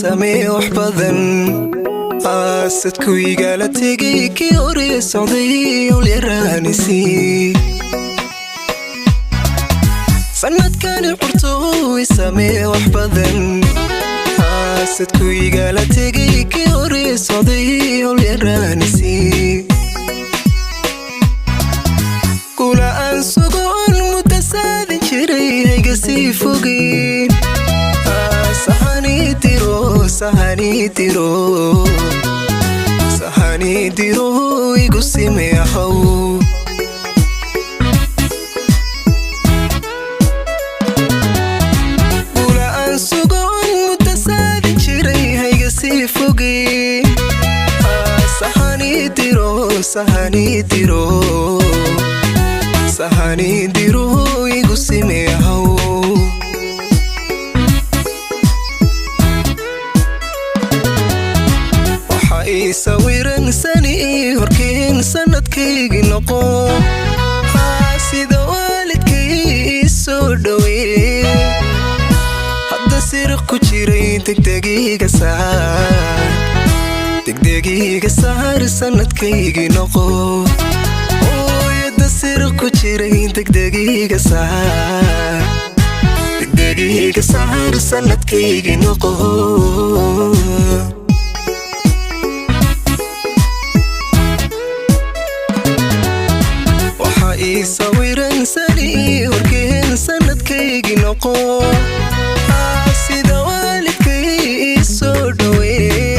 samee wax badan qaasadku igala tegay kii hore socday oo leeraanisi sanadkan qurto samee wax badan qaasadku igala tegay kii hore socday oo leeraanisi kula aan sugoon mutasaadin jiray hayga sii fogeen sahani diro igu simeehow kula aan sugoon mutasaadin jiray hayga sii fogeen sahani diro igu simeehow sawiran sani horkeen sanadkaygi noqo sida waalidkay soo dhaweey hadda sir ku jiray degdegiga saar sanadkaygi noqo ooyada sir ku jiray degdegiga saar sanadkaygi noqo sawiran sani horkeen sanadkaygi noqo sida waalidkay soo dhaweey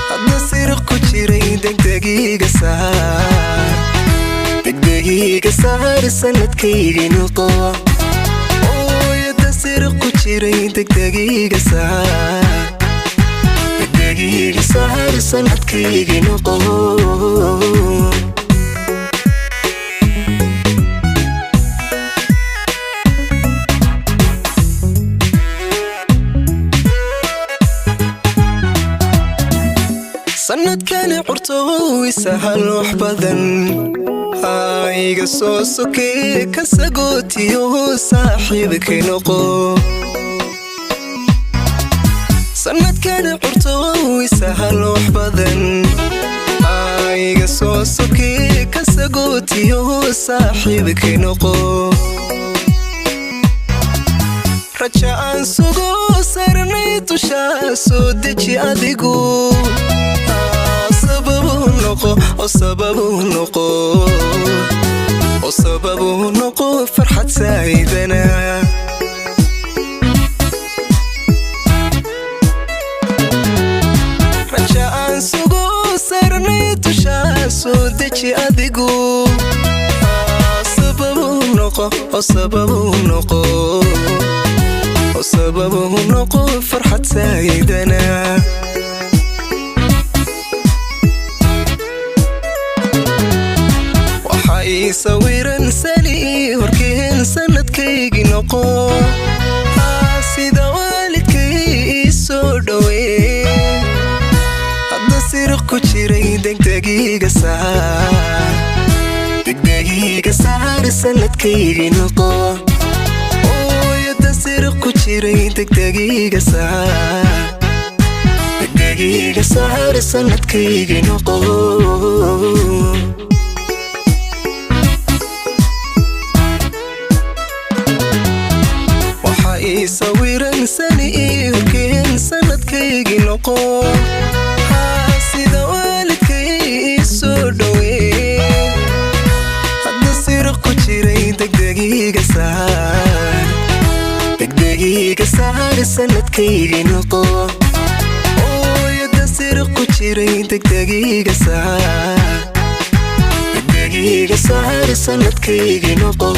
hadda sir ku jiray degdegiga saar sanadkaygi noqo ooyada sir ku jiray degdegiga saar sanadkaygi noqo sanadkan qurto sahal wax badan iga soo sokee ka sagootiyo saaxiibkay noqo sanadkan qurto sahal wax badan iga soo sokee ka sagootiyo saaxiibkay noqo raja aan sugo sarnay dusha soo deji adigu sababu noqo farxad saa'idana raja aan sugo sarnay dusha soo deji adigu sababu noqo farxad saa'idana sawiran sani horkeen sanadkaygi noqo sida waalidkay soo dhaweey hadda sir ku jiray degdegiga saar sanadkaygi noqo ooyada sir ku jiray degdegiga saar sanadkaygi noqo sawiran sani horkeen sanadkaygi noqo sida waalidkay soo dhaweey hadda sir ku jiray degdegiga saar sanadkaygi noqo ooyada sir ku jiray degdegiga saar sanadkaygi noqo